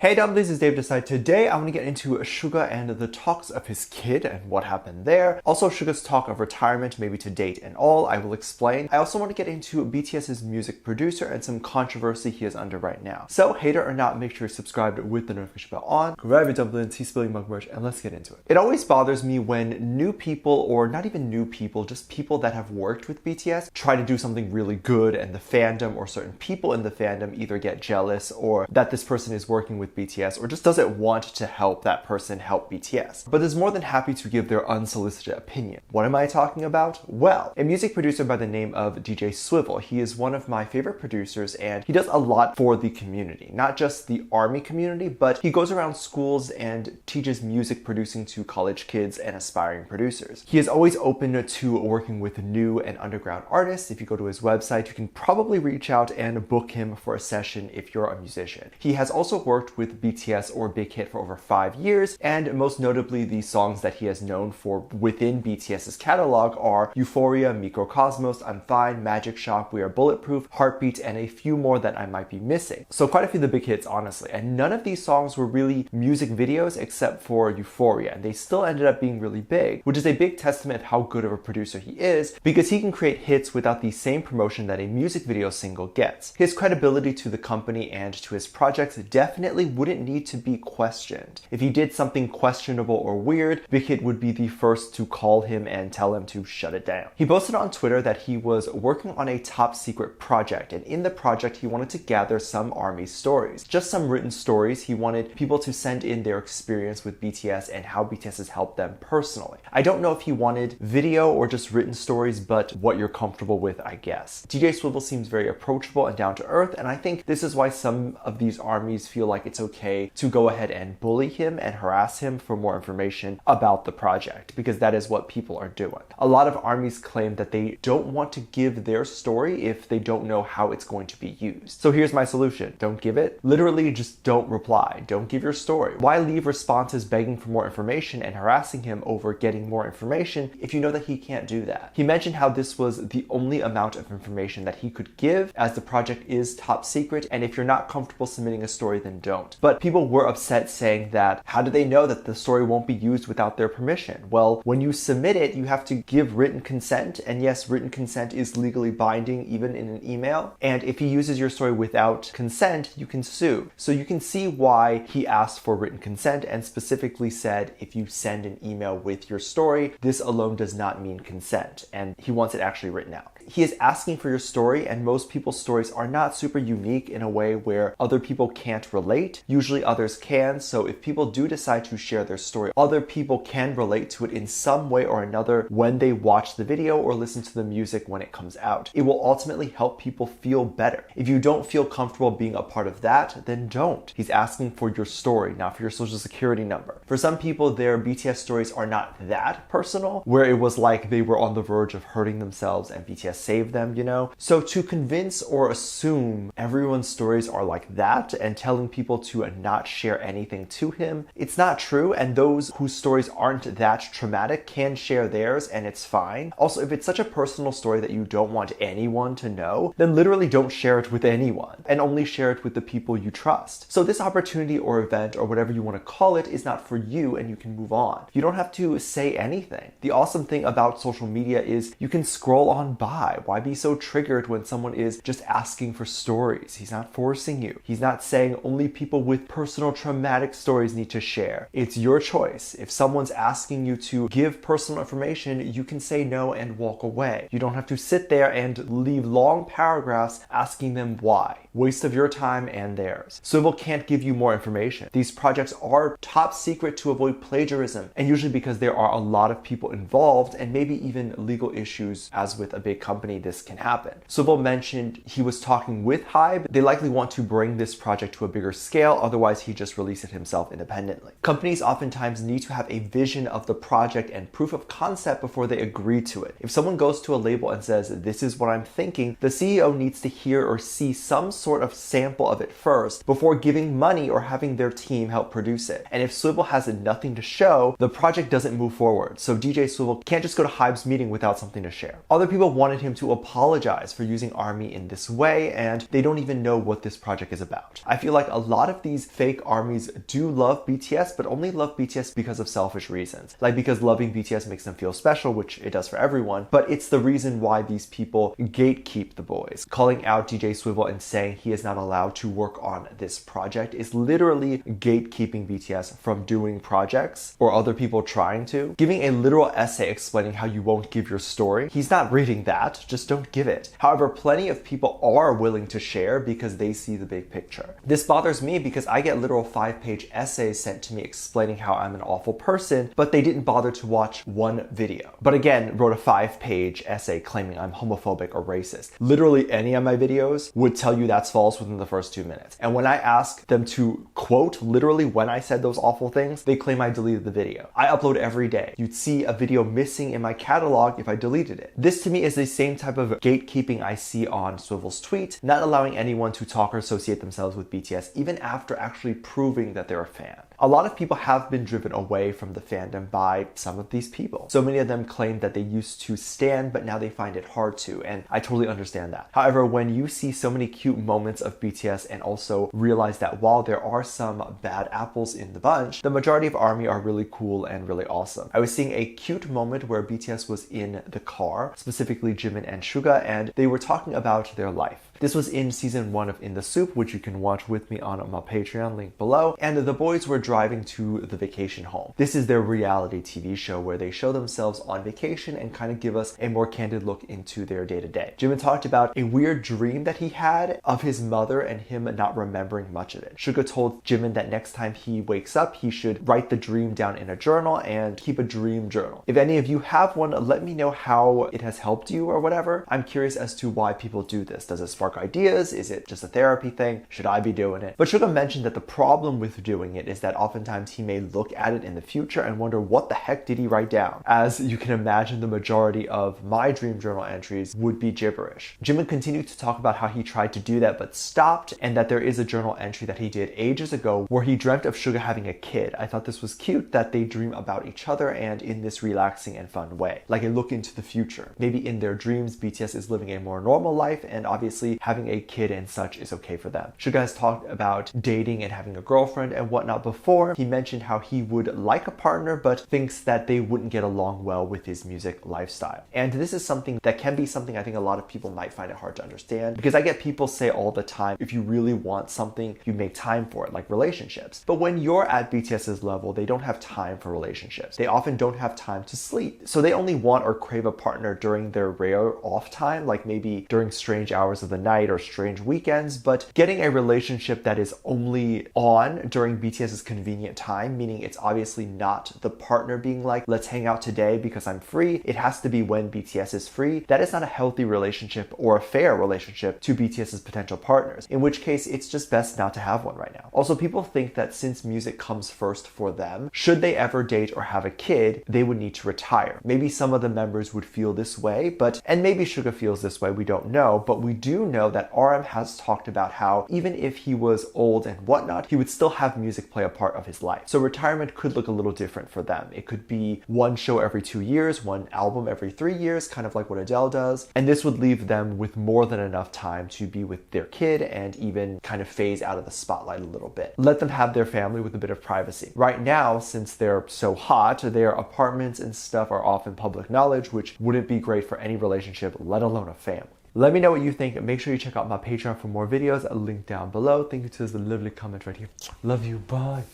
Hey dumplings, it's Dave Decide. Today I want to get into Suga and the talks of his kid and what happened there. Also Suga's talk of retirement, maybe to date and all, I will explain. I also want to get into BTS's music producer and some controversy he is under right now. So hater or not, make sure you're subscribed with the notification bell on. Grab your dumplings, tea spilling mug merch, and let's get into it. It always bothers me when new people, or not even new people, just people that have worked with BTS try to do something really good and the fandom or certain people in the fandom either get jealous or that this person is working with BTS or just doesn't want to help that person help BTS, but is more than happy to give their unsolicited opinion. What am I talking about? Well, a music producer by the name of DJ Swivel. He is one of my favorite producers and he does a lot for the community, not just the ARMY community, but he goes around schools and teaches music producing to college kids and aspiring producers. He is always open to working with new and underground artists. If you go to his website, you can probably reach out and book him for a session if you're a musician. He has also worked with BTS or Big Hit for over 5 years, and most notably the songs that he has known for within BTS's catalog are Euphoria, Microcosmos, I'm Fine, Magic Shop, We Are Bulletproof, Heartbeat, and a few more that I might be missing. So quite a few of the big hits, honestly, and none of these songs were really music videos except for Euphoria, and they still ended up being really big, which is a big testament of how good of a producer he is, because he can create hits without the same promotion that a music video single gets. His credibility to the company and to his projects definitely wouldn't need to be questioned. If he did something questionable or weird, Big Hit would be the first to call him and tell him to shut it down. He posted on Twitter that he was working on a top secret project, and in the project he wanted to gather some ARMY stories. Just some written stories. He wanted people to send in their experience with BTS and how BTS has helped them personally. I don't know if he wanted video or just written stories, but what you're comfortable with, I guess. DJ Swivel seems very approachable and down to earth, and I think this is why some of these ARMYs feel like it's okay to go ahead and bully him and harass him for more information about the project, because that is what people are doing. A lot of ARMYs claim that they don't want to give their story if they don't know how it's going to be used. So here's my solution. Don't give it. Literally just don't reply. Don't give your story. Why leave responses begging for more information and harassing him over getting more information if you know that he can't do that? He mentioned how this was the only amount of information that he could give, as the project is top secret, and if you're not comfortable submitting a story, then don't. But people were upset, saying that how do they know that the story won't be used without their permission? Well, when you submit it, you have to give written consent, and yes, written consent is legally binding even in an email, and if he uses your story without consent, you can sue. So you can see why he asked for written consent and specifically said if you send an email with your story, this alone does not mean consent, and he wants it actually written out. He is asking for your story, and most people's stories are not super unique in a way where other people can't relate. Usually others can, so if people do decide to share their story, other people can relate to it in some way or another when they watch the video or listen to the music when it comes out. It will ultimately help people feel better. If you don't feel comfortable being a part of that, then don't. He's asking for your story, not for your social security number. For some people, their BTS stories are not that personal, where it was like they were on the verge of hurting themselves and BTS saved them, you know? So to convince or assume everyone's stories are like that and telling people to not share anything to him, it's not true, and those whose stories aren't that traumatic can share theirs and it's fine. Also, if it's such a personal story that you don't want anyone to know, then literally don't share it with anyone and only share it with the people you trust. So this opportunity or event or whatever you want to call it is not for you, and you can move on. You don't have to say anything. The awesome thing about social media is you can scroll on by. Why be so triggered when someone is just asking for stories? He's not forcing you. He's not saying only people with personal traumatic stories need to share. It's your choice. If someone's asking you to give personal information, you can say no and walk away. You don't have to sit there and leave long paragraphs asking them why. Waste of your time and theirs. Swivel can't give you more information. These projects are top secret to avoid plagiarism, and usually because there are a lot of people involved and maybe even legal issues, as with a big company this can happen. Swivel mentioned he was talking with Hybe. They likely want to bring this project to a bigger scale, otherwise he just released it himself independently. Companies oftentimes need to have a vision of the project and proof of concept before they agree to it. If someone goes to a label and says, this is what I'm thinking, the CEO needs to hear or see some sort of sample of it first before giving money or having their team help produce it. And if Swivel has nothing to show, the project doesn't move forward. So DJ Swivel can't just go to Hybe's meeting without something to share. Other people wanted him to apologize for using ARMY in this way, and they don't even know what this project is about. I feel like a lot of these fake ARMYs do love BTS, but only love BTS because of selfish reasons. Like because loving BTS makes them feel special, which it does for everyone, but it's the reason why these people gatekeep the boys. Calling out DJ Swivel and saying he is not allowed to work on this project is literally gatekeeping BTS from doing projects or other people trying to. Giving a literal essay explaining how you won't give your story, he's not reading that, just don't give it. However, plenty of people are willing to share because they see the big picture. This bothers me because I get literal 5-page essays sent to me explaining how I'm an awful person, but they didn't bother to watch one video. But again, wrote a 5-page essay claiming I'm homophobic or racist. Literally any of my videos would tell you that's false within the first 2 minutes. And when I ask them to quote literally when I said those awful things, they claim I deleted the video. I upload every day. You'd see a video missing in my catalog if I deleted it. This to me is the same type of gatekeeping I see on Swivel's tweet, not allowing anyone to talk or associate themselves with BTS even after actually proving that they're a fan. A lot of people have been driven away from the fandom by some of these people. So many of them claim that they used to stan, but now they find it hard to, and I totally understand that. However, when you see so many cute moments of BTS and also realize that while there are some bad apples in the bunch, the majority of ARMY are really cool and really awesome. I was seeing a cute moment where BTS was in the car, specifically Jimin and Suga, and they were talking about their life. This was in season 1 of In the Soop, which you can watch with me on my Patreon, link below, and the boys were driving to the vacation home. This is their reality TV show where they show themselves on vacation and kind of give us a more candid look into their day-to-day. Jimin talked about a weird dream that he had of his mother and him not remembering much of it. Suga told Jimin that next time he wakes up, he should write the dream down in a journal and keep a dream journal. If any of you have one, let me know how it has helped you or whatever. I'm curious as to why people do this. Does it spark ideas? Is it just a therapy thing? Should I be doing it? But Suga mentioned that the problem with doing it is that oftentimes he may look at it in the future and wonder what the heck did he write down? As you can imagine, the majority of my dream journal entries would be gibberish. Jimin continued to talk about how he tried to do that but stopped, and that there is a journal entry that he did ages ago where he dreamt of Suga having a kid. I thought this was cute that they dream about each other and in this relaxing and fun way, like a look into the future. Maybe in their dreams, BTS is living a more normal life, and obviously having a kid and such is okay for them. Suga has talked about dating and having a girlfriend and whatnot before. He mentioned how he would like a partner but thinks that they wouldn't get along well with his music lifestyle. And this is something that can be something I think a lot of people might find it hard to understand, because I get people say all the time, if you really want something, you make time for it, like relationships. But when you're at BTS's level, they don't have time for relationships. They often don't have time to sleep. So they only want or crave a partner during their rare off time, like maybe during strange hours of the night or strange weekends, but getting a relationship that is only on during BTS's convenient time, meaning it's obviously not the partner being like, let's hang out today because I'm free. It has to be when BTS is free. That is not a healthy relationship or a fair relationship to BTS's potential partners, in which case it's just best not to have one right now. Also, people think that since music comes first for them, should they ever date or have a kid, they would need to retire. Maybe some of the members would feel this way, and maybe Suga feels this way, we don't know, but we do know that RM has talked about how even if he was old and whatnot, he would still have music play a part of his life. So retirement could look a little different for them. It could be one show every 2 years, one album every 3 years, kind of like what Adele does. And this would leave them with more than enough time to be with their kid and even kind of phase out of the spotlight a little bit. Let them have their family with a bit of privacy. Right now, since they're so hot, their apartments and stuff are often public knowledge, which wouldn't be great for any relationship, let alone a family. Let me know what you think. Make sure you check out my Patreon for more videos. A link down below. Thank you to the lovely comment right here. Love you. Bye.